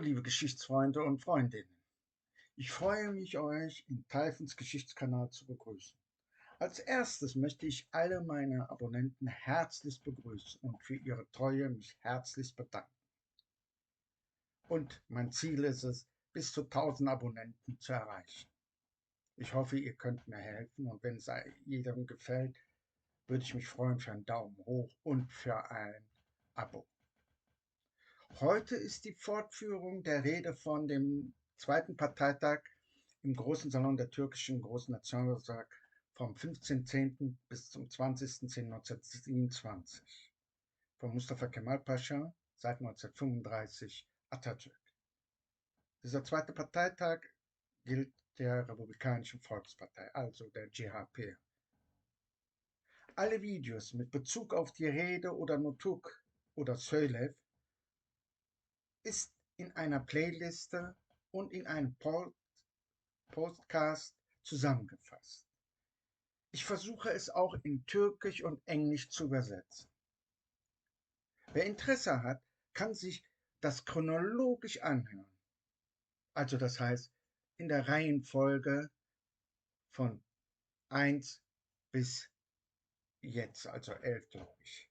Liebe Geschichtsfreunde und Freundinnen, ich freue mich, euch im Taifens Geschichtskanal zu begrüßen. Als erstes möchte ich alle meine Abonnenten herzlichst begrüßen und für ihre Treue mich herzlichst bedanken. Und mein Ziel ist es, bis zu 1000 Abonnenten zu erreichen. Ich hoffe, ihr könnt mir helfen, und wenn es jedem gefällt, würde ich mich freuen für einen Daumen hoch und für ein Abo. Heute ist die Fortführung der Rede von dem zweiten Parteitag im Großen Salon der türkischen Großen Nationalrat vom 15.10. bis zum 20.10.1927 von Mustafa Kemal Pascha seit 1935 Atatürk. Dieser zweite Parteitag gilt der Republikanischen Volkspartei, also der CHP. Alle Videos mit Bezug auf die Rede oder Nutuk oder Söylev ist in einer Playliste und in einem Podcast zusammengefasst. Ich versuche es auch in Türkisch und Englisch zu übersetzen. Wer Interesse hat, kann sich das chronologisch anhören. Also das heißt in der Reihenfolge von 1 bis jetzt, also 11 glaube ich.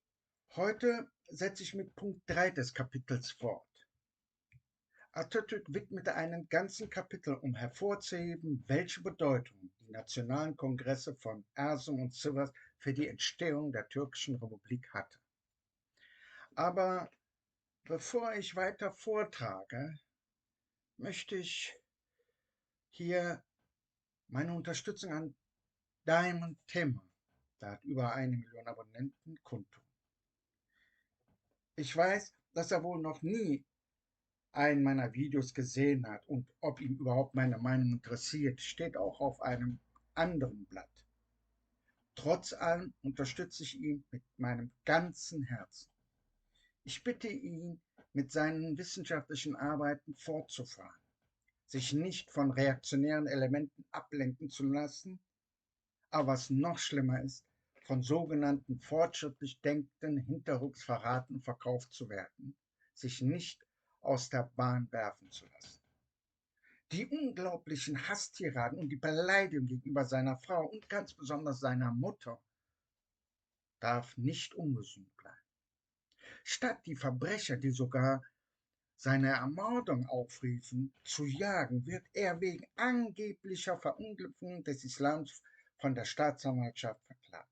Heute setze ich mit Punkt 3 des Kapitels fort. Atatürk widmete einen ganzen Kapitel, um hervorzuheben, welche Bedeutung die nationalen Kongresse von Erzurum und Sivas für die Entstehung der türkischen Republik hatte. Aber bevor ich weiter vortrage, möchte ich hier meine Unterstützung an Diamond Timmer, der hat über 1 Million Abonnenten, kundtun. Ich weiß, dass er wohl noch nie einen meiner Videos gesehen hat, und ob ihm überhaupt meine Meinung interessiert, steht auch auf einem anderen Blatt. Trotz allem unterstütze ich ihn mit meinem ganzen Herzen. Ich bitte ihn, mit seinen wissenschaftlichen Arbeiten fortzufahren, sich nicht von reaktionären Elementen ablenken zu lassen, aber was noch schlimmer ist, von sogenannten fortschrittlich Denkenden hinterrucks verraten und verkauft zu werden, sich nicht aus der Bahn werfen zu lassen. Die unglaublichen Hasstiraden und die Beleidigung gegenüber seiner Frau und ganz besonders seiner Mutter darf nicht ungesühnt bleiben. Statt die Verbrecher, die sogar seine Ermordung aufriefen, zu jagen, wird er wegen angeblicher Verunglimpfung des Islams von der Staatsanwaltschaft verklagt.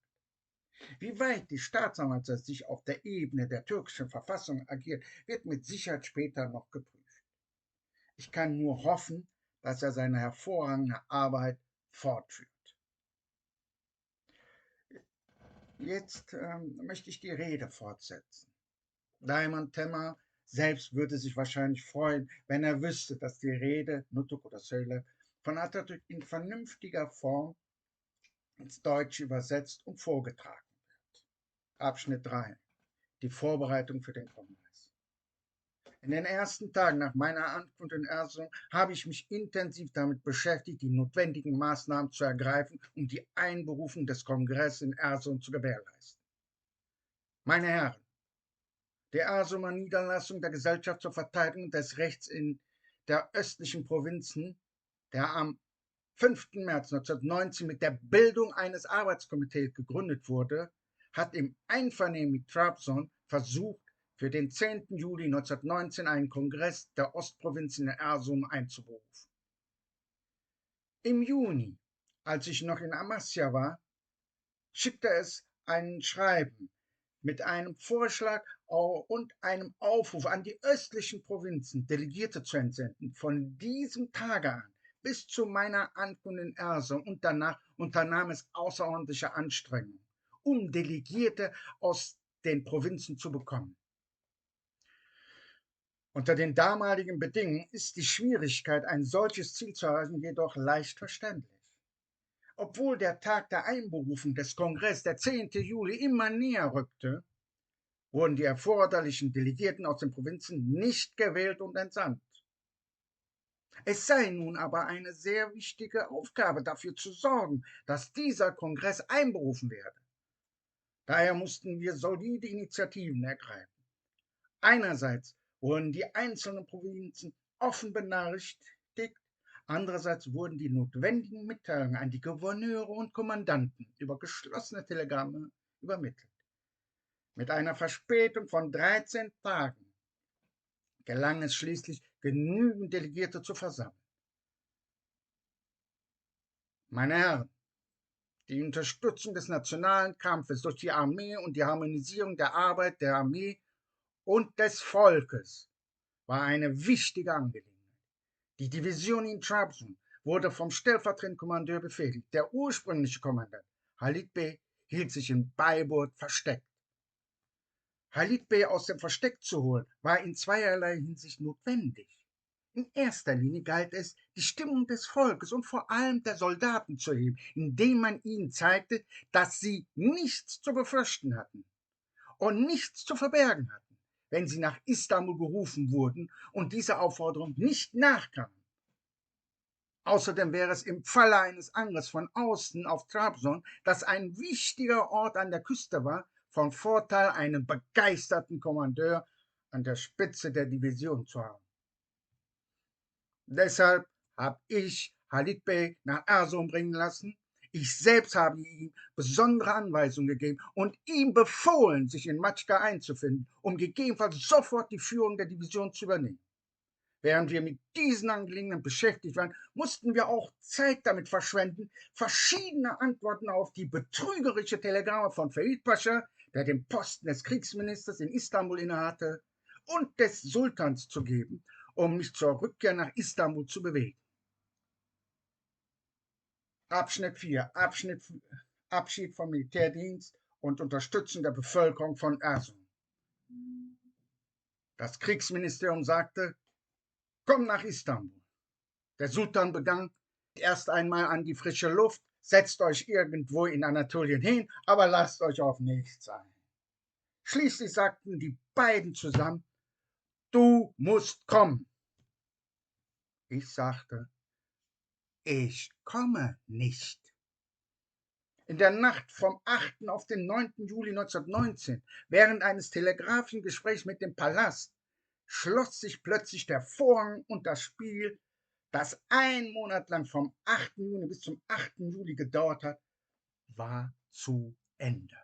Wie weit die Staatsanwaltschaft sich auf der Ebene der türkischen Verfassung agiert, wird mit Sicherheit später noch geprüft. Ich kann nur hoffen, dass er seine hervorragende Arbeit fortführt. Jetzt möchte ich die Rede fortsetzen. Diamond Timmer selbst würde sich wahrscheinlich freuen, wenn er wüsste, dass die Rede, Nutuk oder Söylev, von Atatürk in vernünftiger Form ins Deutsche übersetzt und vorgetragen wird. Abschnitt 3. Die Vorbereitung für den Kongress. In den ersten Tagen nach meiner Ankunft in Erzurum habe ich mich intensiv damit beschäftigt, die notwendigen Maßnahmen zu ergreifen, um die Einberufung des Kongresses in Erzurum zu gewährleisten. Meine Herren, die Erzurumer Niederlassung der Gesellschaft zur Verteidigung des Rechts in der östlichen Provinzen, der am 5. März 1919 mit der Bildung eines Arbeitskomitees gegründet wurde, hat im Einvernehmen mit Trabzon versucht, für den 10. Juli 1919 einen Kongress der Ostprovinzen in Erzurum einzuberufen. Im Juni, als ich noch in Amasya war, schickte es ein Schreiben mit einem Vorschlag und einem Aufruf an die östlichen Provinzen, Delegierte zu entsenden. Von diesem Tage an bis zu meiner Ankunft in Erzurum und danach unternahm es außerordentliche Anstrengungen, um Delegierte aus den Provinzen zu bekommen. Unter den damaligen Bedingungen ist die Schwierigkeit, ein solches Ziel zu erreichen, jedoch leicht verständlich. Obwohl der Tag der Einberufung des Kongresses, der 10. Juli, immer näher rückte, wurden die erforderlichen Delegierten aus den Provinzen nicht gewählt und entsandt. Es sei nun aber eine sehr wichtige Aufgabe, dafür zu sorgen, dass dieser Kongress einberufen werde. Daher mussten wir solide Initiativen ergreifen. Einerseits wurden die einzelnen Provinzen offen benachrichtigt, andererseits wurden die notwendigen Mitteilungen an die Gouverneure und Kommandanten über geschlossene Telegramme übermittelt. Mit einer Verspätung von 13 Tagen gelang es schließlich, genügend Delegierte zu versammeln. Meine Herren, die Unterstützung des nationalen Kampfes durch die Armee und die Harmonisierung der Arbeit der Armee und des Volkes war eine wichtige Angelegenheit. Die Division in Trabzon wurde vom stellvertretenden Kommandeur befehligt. Der ursprüngliche Kommandant, Halit Bey, hielt sich in Bayburt versteckt. Halit Bey aus dem Versteck zu holen, war in zweierlei Hinsicht notwendig. In erster Linie galt es, die Stimmung des Volkes und vor allem der Soldaten zu heben, indem man ihnen zeigte, dass sie nichts zu befürchten hatten und nichts zu verbergen hatten, wenn sie nach Istanbul gerufen wurden und dieser Aufforderung nicht nachkamen. Außerdem wäre es im Falle eines Angriffs von außen auf Trabzon, das ein wichtiger Ort an der Küste war, von Vorteil, einen begeisterten Kommandeur an der Spitze der Division zu haben. Deshalb habe ich Halit Bey nach Erzurum bringen lassen. Ich selbst habe ihm besondere Anweisungen gegeben und ihm befohlen, sich in Matschka einzufinden, um gegebenenfalls sofort die Führung der Division zu übernehmen. Während wir mit diesen Angelegenheiten beschäftigt waren, mussten wir auch Zeit damit verschwenden, verschiedene Antworten auf die betrügerische Telegramme von Fahid Pascha, der den Posten des Kriegsministers in Istanbul innehatte, und des Sultans zu geben, um mich zur Rückkehr nach Istanbul zu bewegen. Abschnitt 4. Abschied vom Militärdienst und Unterstützung der Bevölkerung von Erzurum. Das Kriegsministerium sagte, komm nach Istanbul. Der Sultan begann erst einmal an die frische Luft, setzt euch irgendwo in Anatolien hin, aber lasst euch auf nichts ein. Schließlich sagten die beiden zusammen, du musst kommen. Ich sagte, ich komme nicht. In der Nacht vom 8. auf den 9. Juli 1919, während eines telegrafischen Gesprächs mit dem Palast, schloss sich plötzlich der Vorhang und das Spiel, das 1 Monat lang vom 8. Juni bis zum 8. Juli gedauert hat, war zu Ende.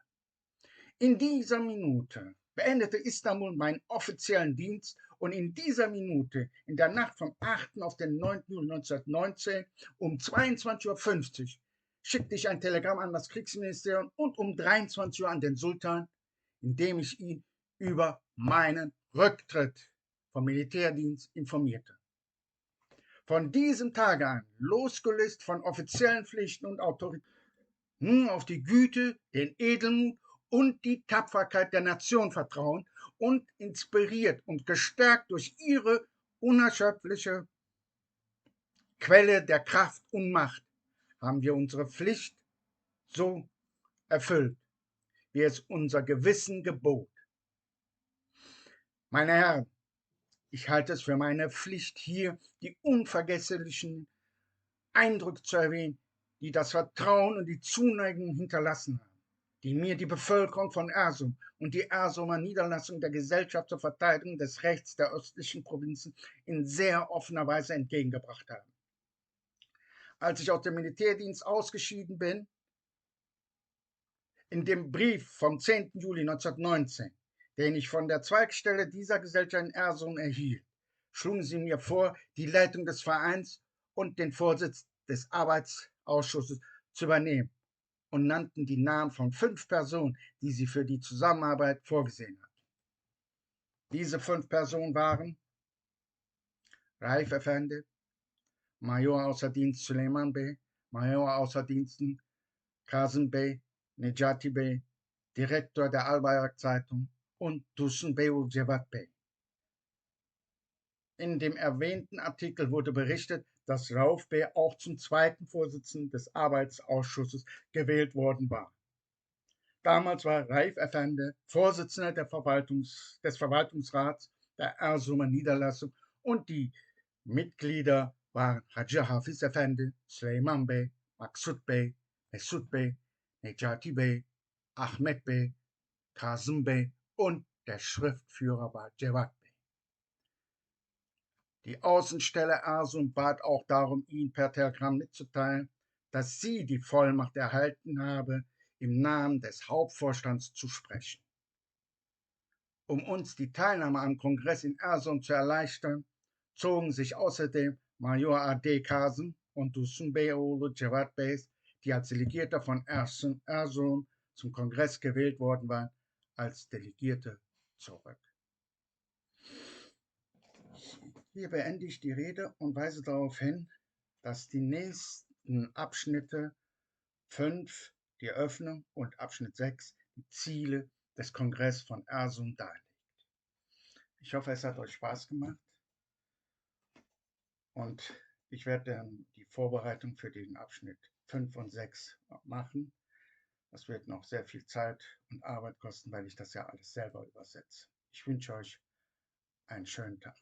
In dieser Minute beendete Istanbul meinen offiziellen Dienst und in dieser Minute, in der Nacht vom 8. auf den 9. Juli 1919 um 22:50 Uhr, schickte ich ein Telegramm an das Kriegsministerium und um 23 Uhr an den Sultan, in dem ich ihn über meinen Rücktritt vom Militärdienst informierte. Von diesem Tage an, losgelöst von offiziellen Pflichten und Autoritäten, nun auf die Güte, den Edelmut und die Tapferkeit der Nation vertrauen und inspiriert und gestärkt durch ihre unerschöpfliche Quelle der Kraft und Macht haben wir unsere Pflicht so erfüllt, wie es unser Gewissen gebot. Meine Herren, ich halte es für meine Pflicht, hier die unvergesslichen Eindrücke zu erwähnen, die das Vertrauen und die Zuneigung hinterlassen haben, die mir die Bevölkerung von Erzurum und die Erzurumer Niederlassung der Gesellschaft zur Verteidigung des Rechts der östlichen Provinzen in sehr offener Weise entgegengebracht haben. Als ich aus dem Militärdienst ausgeschieden bin, in dem Brief vom 10. Juli 1919, den ich von der Zweigstelle dieser Gesellschaft in Erzurum erhielt, schlugen sie mir vor, die Leitung des Vereins und den Vorsitz des Arbeitsausschusses zu übernehmen und nannten die Namen von 5 Personen, die sie für die Zusammenarbeit vorgesehen hatten. Diese 5 Personen waren Raif Efendi, Major außer Dienst Süleyman Bey, Major außer Diensten Kazım Bey, Necati Bey, Direktor der Al-Bayrak Zeitung und Dursun Beyul Cevat Bey. In dem erwähnten Artikel wurde berichtet, dass Rauf Bey auch zum 2. Vorsitzenden des Arbeitsausschusses gewählt worden war. Damals war Raif Efendi Vorsitzender des Verwaltungsrats der Erzurumer Niederlassung und die Mitglieder waren Hacı Hafiz Efendi, Süleyman Bey, Maksud Bey, Mesut Bey, Necati Bey, Ahmet Bey, Kazım Bey und der Schriftführer war Cevat Bey. Die Außenstelle Ersum bat auch darum, ihn per Telegramm mitzuteilen, dass sie die Vollmacht erhalten habe, im Namen des Hauptvorstands zu sprechen. Um uns die Teilnahme am Kongress in Ersum zu erleichtern, zogen sich außerdem Major A.D. Kasem und Dusunbeolu Jawad Beys, die als Delegierter von Ersum zum Kongress gewählt worden waren, als Delegierte zurück. Hier beende ich die Rede und weise darauf hin, dass die nächsten Abschnitte 5, die Eröffnung, und Abschnitt 6, die Ziele des Kongresses von Ersum darlegt. Ich hoffe, es hat euch Spaß gemacht und ich werde dann die Vorbereitung für den Abschnitt 5 und 6 machen. Das wird noch sehr viel Zeit und Arbeit kosten, weil ich das ja alles selber übersetze. Ich wünsche euch einen schönen Tag.